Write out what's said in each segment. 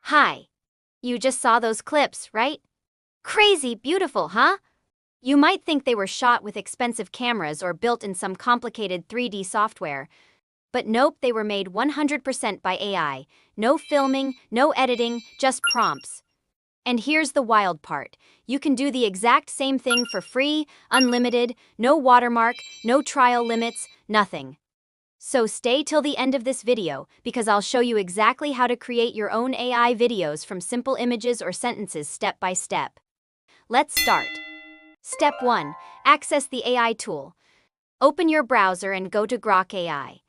Hi. You just saw those clips, right? Crazy beautiful, huh? You might think they were shot with expensive cameras or built in some complicated 3D software. But nope, they were made 100% by AI. No filming, no editing, just prompts. And here's the wild part. You can do the exact same thing for free, unlimited, no watermark, no trial limits, nothing. So stay till the end of this video, because I'll show you exactly how to create your own AI videos from simple images or sentences step by step. Let's start. Step 1. Access the AI tool. Open your browser and go to Grok AI.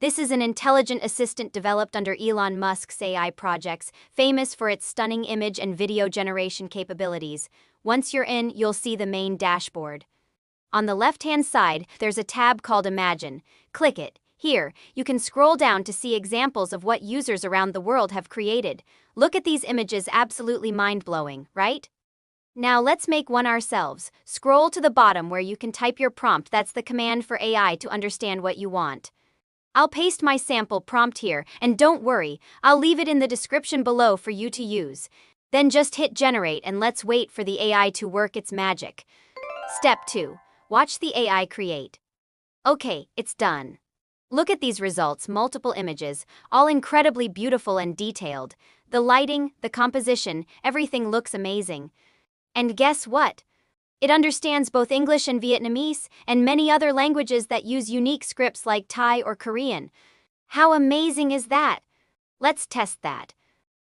This is an intelligent assistant developed under Elon Musk's AI projects, famous for its stunning image and video generation capabilities. Once you're in, you'll see the main dashboard. On the left-hand side, there's a tab called Imagine. Click it. Here, you can scroll down to see examples of what users around the world have created. Look at these images, absolutely mind-blowing, right? Now let's make one ourselves. Scroll to the bottom where you can type your prompt. That's the command for AI to understand what you want. I'll paste my sample prompt here, and don't worry, I'll leave it in the description below for you to use. Then just hit generate and let's wait for the AI to work its magic. Step 2. Watch the AI create. Okay, it's done. Look at these results, multiple images, all incredibly beautiful and detailed. The lighting, the composition, everything looks amazing. And guess what? It understands both English and Vietnamese, and many other languages that use unique scripts like Thai or Korean. How amazing is that? Let's test that.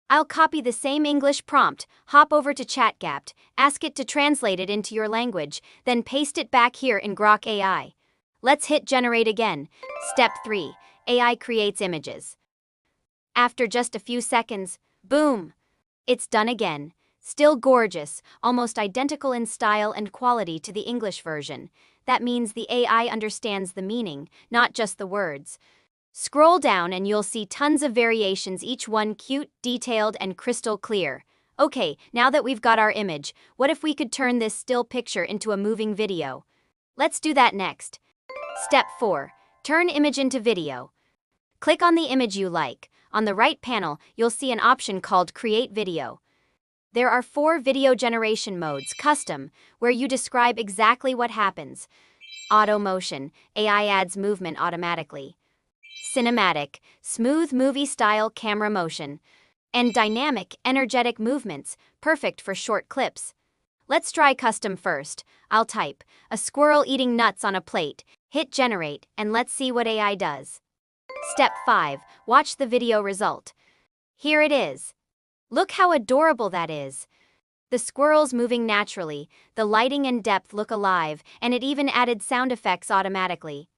I'll copy the same English prompt, hop over to ChatGPT, ask it to translate it into your language, then paste it back here in Grok AI. Let's hit generate again. Step 3. AI creates images. After just a few seconds, boom! It's done again. Still gorgeous, almost identical in style and quality to the English version. That means the AI understands the meaning, not just the words. Scroll down and you'll see tons of variations, each one cute, detailed, and crystal clear. Okay, now that we've got our image, what if we could turn this still picture into a moving video? Let's do that next. Step 4. Turn image into video. Click on the image you like. On the right panel, you'll see an option called Create Video. There are 4 video generation modes: Custom, where you describe exactly what happens; Auto Motion, AI adds movement automatically; Cinematic, smooth movie-style camera motion; and Dynamic, energetic movements, perfect for short clips. Let's try Custom first. I'll type, a squirrel eating nuts on a plate, hit generate, and let's see what AI does. Step 5. Watch the video result. Here it is. Look how adorable that is. The squirrel's moving naturally, the lighting and depth look alive, and it even added sound effects automatically.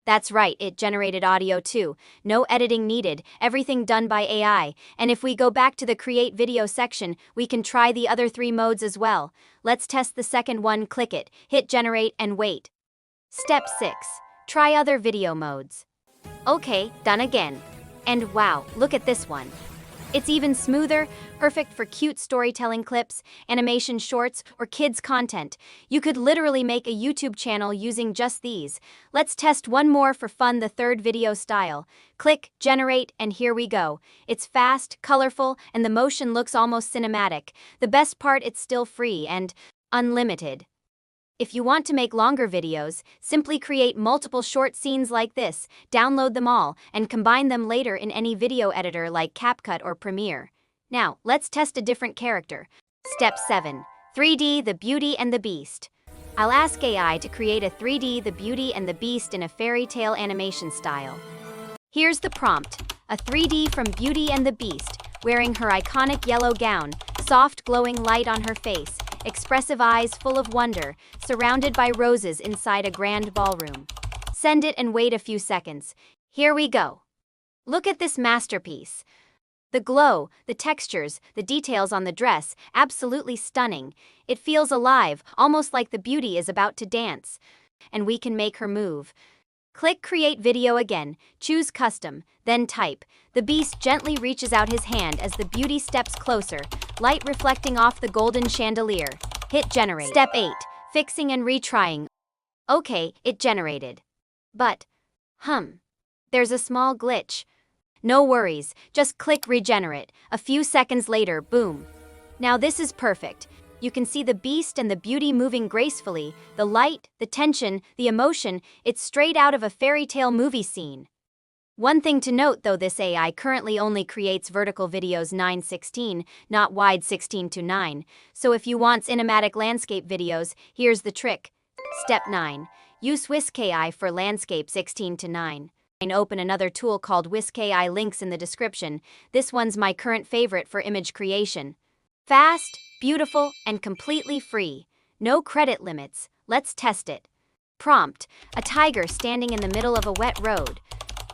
That's right, it generated audio too. No editing needed, everything done by AI. And if we go back to the Create Video section, we can try the other 3 modes as well. Let's test the second one. Click it, hit generate, and wait. Step 6. Try other video modes. Okay, done again. And wow, look at this one. It's even smoother, perfect for cute storytelling clips, animation shorts, or kids' content. You could literally make a YouTube channel using just these. Let's test one more for fun, the third video style. Click, generate, and here we go. It's fast, colorful, and the motion looks almost cinematic. The best part, it's still free and unlimited. If you want to make longer videos, simply create multiple short scenes like this, download them all, and combine them later in any video editor like CapCut or Premiere. Now, let's test a different character. Step 7. 3D The Beauty and the Beast. I'll ask AI to create a 3D The Beauty and the Beast in a fairy tale animation style. Here's the prompt. A 3D from Beauty and the Beast, wearing her iconic yellow gown, soft glowing light on her face, expressive eyes full of wonder, surrounded by roses inside a grand ballroom. Send it and wait a few seconds. Here we go. Look at this masterpiece. The glow, the textures, the details on the dress, absolutely stunning. It feels alive, almost like the beauty is about to dance. And we can make her move. Click Create Video again, choose Custom, then type. The beast gently reaches out his hand as the beauty steps closer, light reflecting off the golden chandelier. Hit generate. Step 8. Fixing and retrying. Okay, it generated. But, there's a small glitch. No worries, just click regenerate. A few seconds later, boom. Now this is perfect. You can see the beast and the beauty moving gracefully, the light, the tension, the emotion. It's straight out of a fairy tale movie scene. One thing to note though, this AI currently only creates vertical videos 9:16, not wide 16:9. So if you want cinematic landscape videos, here's the trick. Step 9. Use Whisk AI for landscape 16:9. And open another tool called Whisk AI, links in the description. This one's my current favorite for image creation. Fast, beautiful, and completely free. No credit limits. Let's test it. Prompt: a tiger standing in the middle of a wet road.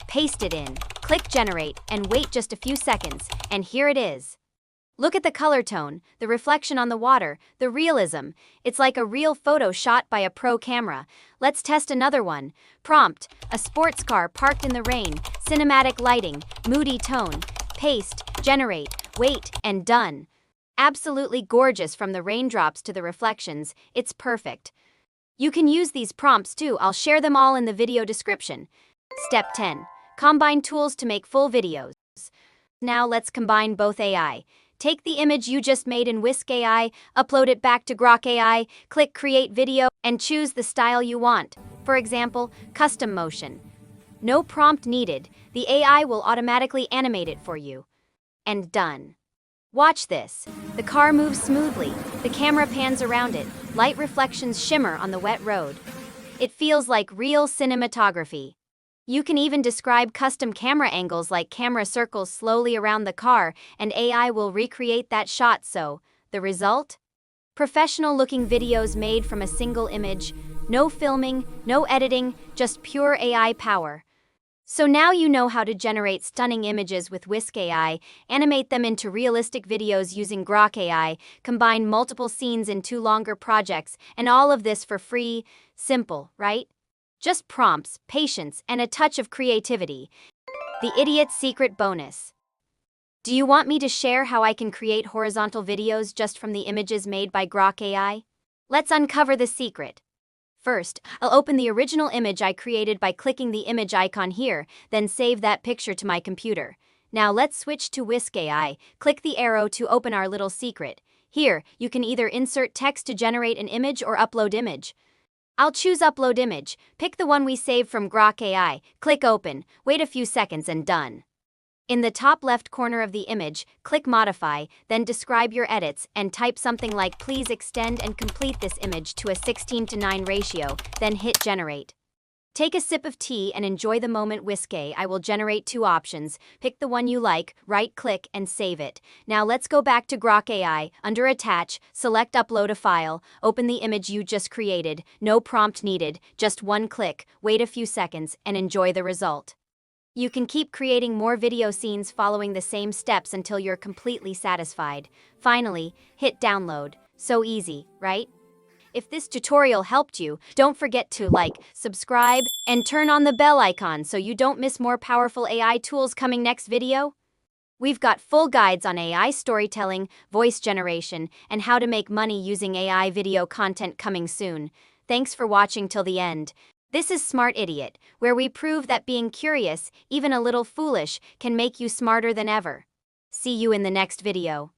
Paste it in, click generate, and wait just a few seconds, and here it is. Look at the color tone, the reflection on the water, the realism. It's like a real photo shot by a pro camera. Let's test another one. Prompt: a sports car parked in the rain, cinematic lighting, moody tone. Paste, generate, wait, and done. Absolutely gorgeous from the raindrops to the reflections. It's perfect. You can use these prompts too. I'll share them all in the video description. Step 10. Combine tools to make full videos. Now let's combine both AI. Take the image you just made in Whisk AI, upload it back to Grok AI, click Create Video, and choose the style you want. For example, custom motion. No prompt needed. The AI will automatically animate it for you. And done. Watch this. The car moves smoothly, the camera pans around it, light reflections shimmer on the wet road. It feels like real cinematography. You can even describe custom camera angles like camera circles slowly around the car, and AI will recreate that shot. So, the result? Professional-looking videos made from a single image. No filming, no editing, just pure AI power. So now you know how to generate stunning images with Whisk AI, animate them into realistic videos using Grok AI, combine multiple scenes into longer projects, and all of this for free. Simple, right? Just prompts, patience, and a touch of creativity. The idiot's secret bonus. Do you want me to share how I can create horizontal videos just from the images made by Grok AI? Let's uncover the secret. First, I'll open the original image I created by clicking the image icon here, then save that picture to my computer. Now let's switch to Whisk AI. Click the arrow to open our little secret. Here, you can either insert text to generate an image or upload image. I'll choose upload image. Pick the one we saved from Grok AI. Click open, wait a few seconds, and done. In the top left corner of the image, click modify, then describe your edits and type something like please extend and complete this image to a 16:9 ratio, then hit generate. Take a sip of tea and enjoy the moment. Whisk AI will generate two options. Pick the one you like, right-click, and save it. Now let's go back to Grok AI. Under Attach, select Upload a file. Open the image you just created. No prompt needed, just one click. Wait a few seconds and enjoy the result. You can keep creating more video scenes following the same steps until you're completely satisfied. Finally, hit download. So easy, right? If this tutorial helped you, don't forget to like, subscribe, and turn on the bell icon so you don't miss more powerful AI tools coming next video. We've got full guides on AI storytelling, voice generation, and how to make money using AI video content coming soon. Thanks for watching till the end. This is Smart Idiot, where we prove that being curious, even a little foolish, can make you smarter than ever. See you in the next video.